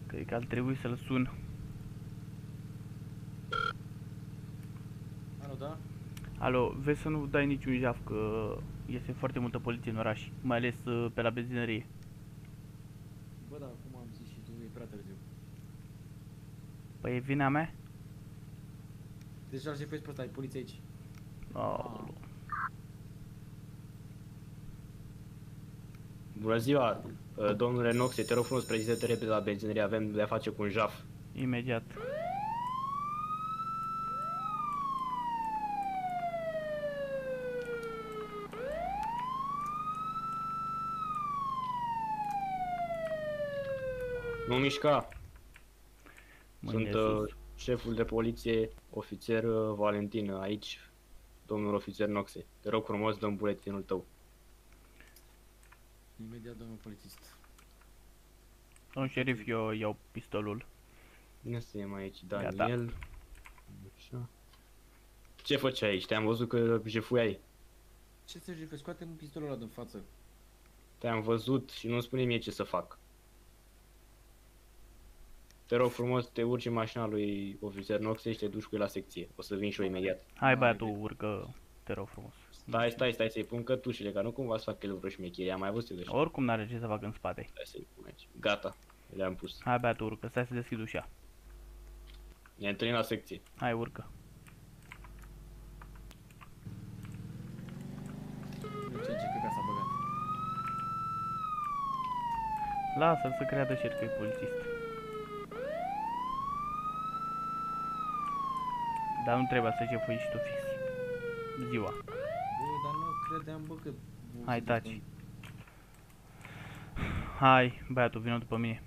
Cred că ar trebui să-l sun. Alo, da? Alo, vezi să nu dai niciun jaf, că este foarte multă poliție în oraș, mai ales pe la benzinărie. Bă, da, cum am zis și tu, e prea târziu. Păi e vina mea? Deja ce faci pe ăsta, ai poliție aici. Aoleu. Bună ziua, domnule Noxe, te rog frumos, prezintă-te repede la benzinărie, avem de-a face cu un jaf. Imediat. Nu mișca, Mâine sunt sus. șeful de poliție, ofițer Valentin, aici, domnul ofițer Noxe. Te rog frumos, dă-mi buletinul tău. Imediat, domnul polițist. Domnul șerif, eu iau pistolul. Bine să iem aici, Gata. Daniel. Așa. Ce făceai aici? Te-am văzut că jefuiai. Ce să zic, scoate-mi pistolul ăla din față. Te-am văzut și nu spune mie ce să fac. Te rog frumos, te urci în mașina lui ofițer Noxe și te duci cu el la secție. O să vin și eu imediat. Hai băiatul, urcă, te rog frumos. Stai să-i pun cătușile, ca nu cumva să fac el vreo șmecherie. Am mai văzut eu de Oricum n-are ce să facă în spate. Stai să-i pun aici. Gata, le-am pus. Hai băiatul, urcă, stai să deschid ușa. Ne întâlnim la secție. Hai, urcă. Nu ce căca s-a băgat. Lasă-l să creadă și el că e polițist. Dar nu trebuie să jefui și tu fix ziua. Bă, dar nu credeam, bă, că... Hai, taci. Hai, băiatul, vină după mine.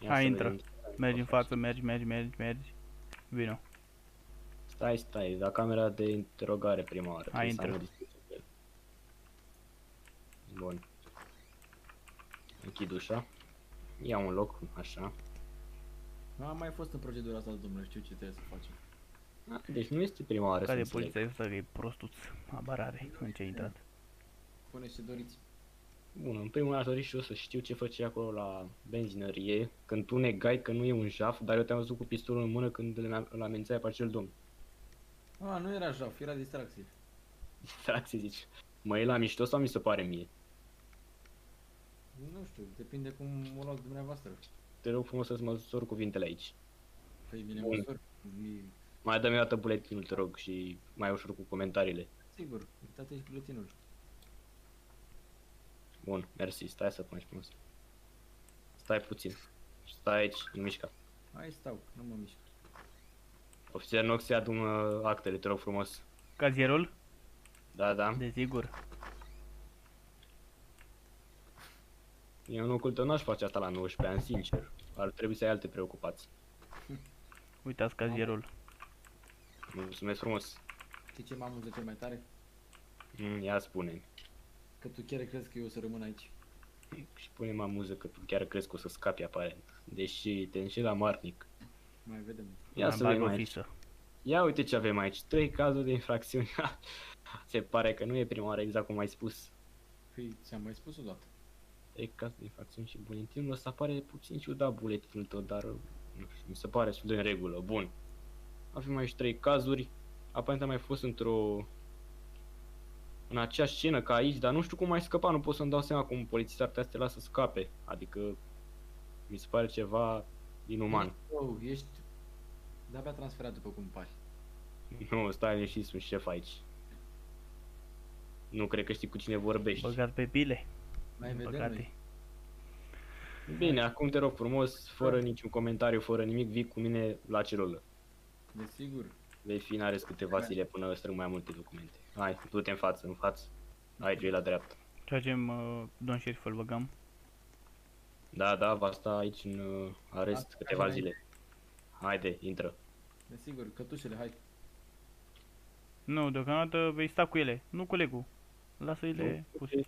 Ia Hai, să intră. vedem. Mergi în față, mergi. Vino. Stai, la camera de interogare prima oară. Hai, Trebuie să am intră. o discuție cu el. Bun. Închid ușa. Ia un loc, așa. Am mai fost în procedura asta, domnule, știu ce trebuie să facem. Deci nu este prima oară să Care e înțeleg. poliția ăsta că e prostuț. Habar are în ce a intrat. Puneți ce doriți. Bun, în primul rând aș dori și eu să știu ce făceai acolo la benzinărie, când tu negai că nu e un jaf, dar eu te-am văzut cu pistolul în mână când îl amenințai pe acel domn. A, nu era jaf, era distracție. Distracție, zici. Mă, e la mișto sau mi se pare mie? Nu știu, depinde cum o luați dumneavoastră. Te rog frumos să-ți măsori cuvintele aici. Păi bine, Bun. măsor. Mai dă-mi o dată buletinul, te rog, și mai ușor cu comentariile. Sigur, uitați aici buletinul. Bun, mersi, stai să pun frumos. Stai puțin. Stai aici, nu mișca. Hai stau, nu mă mișc. Ofițer Noxe, adu-mi actele, te rog frumos. Cazierul? Da. Desigur. Eu nu ocultă, n-aș face asta la 19 ani, sincer. Ar trebui să ai alte preocupații. Uitați cazierul. Mulțumesc frumos. Știi ce mă amuză cel mai tare? Ia spune-mi. Că tu chiar crezi că eu o să rămân aici. Și pune-mi amuză că tu chiar crezi că o să scapi aparent. Deși te înșeli la marnic. Mai vedem. Ia Mai să bag vedem o aici. fișă. Ia uite ce avem aici. 3 cazuri de infracțiuni. Se pare că nu e prima oară exact cum ai spus. Păi, ți-am mai spus odată. 3 cazuri de infracțiuni și buletinul ăsta pare puțin ciudat buletinul tău, dar nu știu, mi se pare destul de în regulă. Bun. Avem aici 3 cazuri. Aparent am mai fost în aceeași scenă ca aici, dar nu știu cum ai scăpat, nu pot să-mi dau seama cum un polițist ar putea să te lasă să scape. Adică mi se pare ceva inuman. Oh, ești de-abia transferat după cum pari. Nu, stai liniștit, sunt șef aici. Nu cred că știi cu cine vorbești. Băgat pe pile. Mai Din vedem păcate. noi. Bine, acum te rog frumos, fără niciun comentariu, fără nimic, vii cu mine la celulă. Desigur. Vei fi în arest câteva zile până strâng mai multe documente. Hai, du-te în față. Aici, e la dreapta. Tragem, domn șerif, îl băgăm. Da, va sta aici în arest Da, câteva hai, zile. Haide, intră. Desigur, cătușele, hai. Nu, deocamdată vei sta cu ele, nu colegul. Lasă-i-le Nu, puse.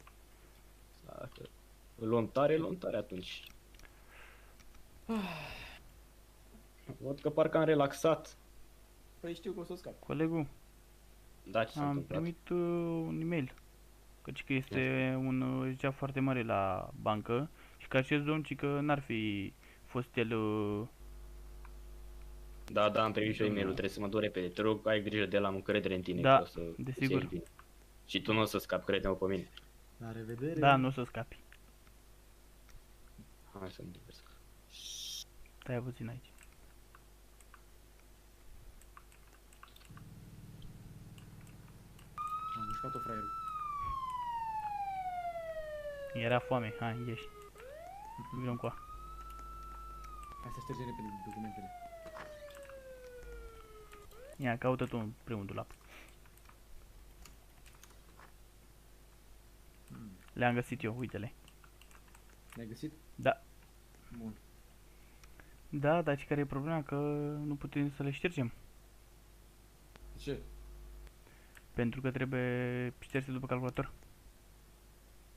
Dacă îl luăm tare atunci. Văd că parcă am relaxat. Păi știu că o să scap. Colegul, Da, ce s-a am întâmplat? primit un e-mail. Căci că este un jaf foarte mare la bancă și că acest domn, ci că n-ar fi fost el... Da, am primit și eu e-mail-ul, trebuie să mă duc repede. Te rog, ai grijă de el, am încredere în tine, Da, că o să desigur. ieși bine. Și tu nu o să scapi, crede-mă pe mine. La revedere. Da, nu o să scapi. Hai să mă diversă. Stai puțin aici. Am mușcat-o fraierul. Era foame, hai, ieși. Vino încoa. Hai să ștergem repede documentele. Ia, caută tu în primul dulap. Le-am găsit eu, uite-le. Le-ai găsit? Da. Bun. Da, dar și care e problema? Că nu putem să le ștergem. De ce? Pentru că trebuie șterse după calculator.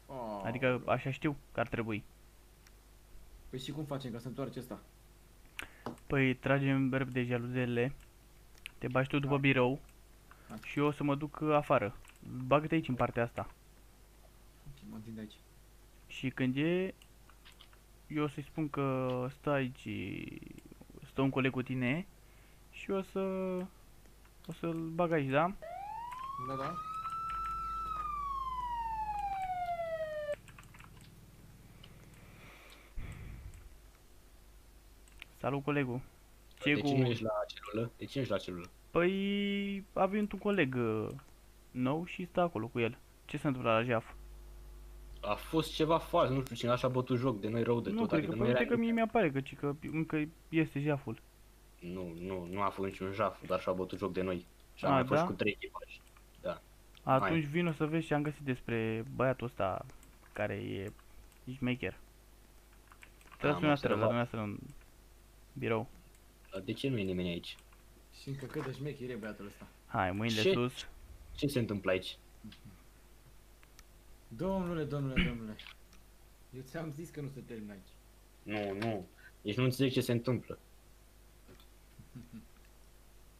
Oh, Adică așa știu că ar trebui. Păi și cum facem ca să întoarce ăsta? Păi tragem repede jaluzelele. Te bagi tu după birou. Și eu o să mă duc afară. Bagă-te aici în partea asta. Ok, mă întind aici. Și când e, eu o să-i spun că stă aici, stă un coleg cu tine și o să-l bag aici, da? Da, da. Salut, colegul. Ce De cu... ce nu ești la celulă? De ce nu ești la celulă? Păi, avem un coleg nou și stă acolo cu el. Ce se întâmplă la Jaf? A fost ceva fals, nu știu cine așa a bătut joc de noi rău de Nu, tot, cred adică că, nu păi, era uite că mie nimic. mi-apare că încă este Jaful. Nu a fost niciun jaf, doar și-a bătut joc de noi. Și A, am mai fost da? cu 3 echipaje. Da. Atunci vino să vezi ce am găsit despre băiatul ăsta care e șmecher. Trebuie am să la observat. dumneavoastră în birou. Dar de ce nu e nimeni aici? Și încă cât de șmecher e băiatul ăsta. Hai, mâinile Ce? sus. Ce se întâmplă aici? Domnule. Eu ți-am zis că nu se termină aici. Nu. Deci nu înțeleg ce se întâmplă.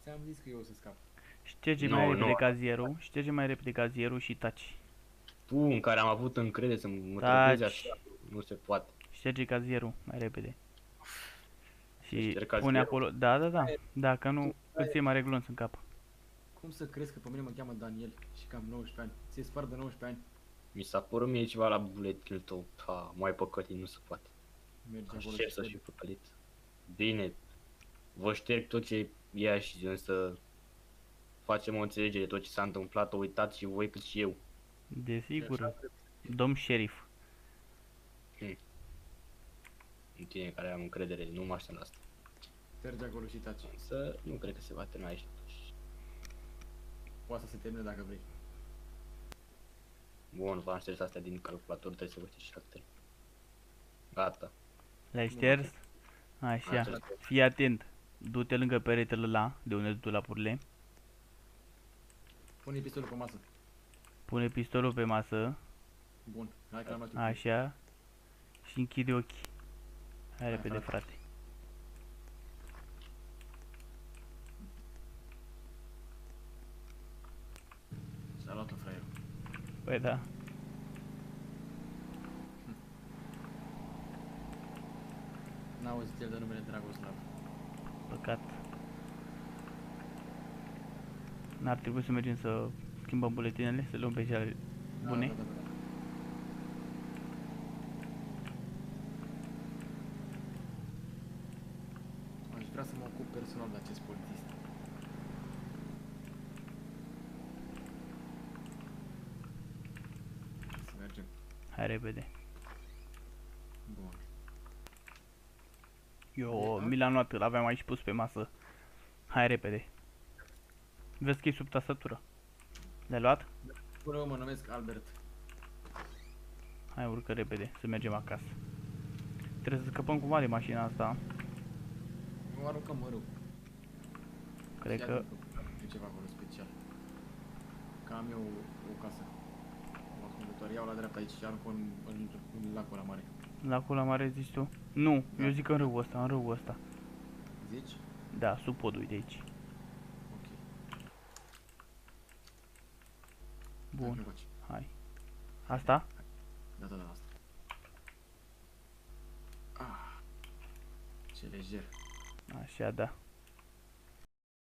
Ți-am zis că eu o să scap. Șterge Nu, mai repede nu. cazierul, șterge mai repede cazierul și taci. Tu, în care am avut încredere să mă Taci. tratezi așa, nu se poate. Șterge cazierul mai repede. Și Șterg pune cazierul? acolo, da, dacă nu, îți e mare glonț în cap. Cum să crezi că pe mine mă cheamă Daniel și că am 19 ani? Ție spar de 19 ani. Mi s-a părut mie ceva la buletinul tău. Mai păcălit, nu se poate. Mergi acolo Așa și să te- fiu păcălit. Bine, vă șterg tot ce e și însă facem o înțelegere, tot ce s-a întâmplat, o uitați și voi cât și eu. Desigur, domn sheriff. În tine care am încredere, nu mă aștept la asta. Mergi acolo și taci. Însă nu cred că se va termina aici totuși. Poate să se termine dacă vrei. Bun, v-am șters astea din calculator, trebuie să vă știți caractere. Gata. Le-ai șters? Am Așa, șters. fii atent. Du-te lângă peretele ăla, de unde du lapurile. Pune pistolul pe masă. Pune pistolul pe masă, Bun. Hai că l-am luat eu. așa, și închide ochii. Hai repede, frate. frate. Și-a luat-o fraierul. Păi da. N-a auzit el de numele Dragoslav. Păcat. N-ar trebui să mergem să schimbăm buletinele, să luăm pe cele bune. Da. Aș vrea să mă ocup personal de acest polițist. Să mergem. Hai repede. Bun. Eu mi l-am luat, îl aveam aici pus pe masă. Hai repede. Vezi că e sub tastatură. Le-ai luat? Bună, eu mă numesc Albert. Hai, urcă repede, să mergem acasă. Trebuie să scăpăm cumva de mașina asta. Nu aruncăm mărul. Cred Ia că... E ceva acolo special. Că am eu o casă. O ascultătoare. Iau la dreapta aici și arunc în lacul ăla mare. Lacul la mare zici tu? Nu, Da. eu zic în râul ăsta, în râul ăsta. Zici? Da, sub podul de aici. Ok. Bun, Hai, hai. Asta? Da, da, da, asta. Ah, ce lejer. Așa, da.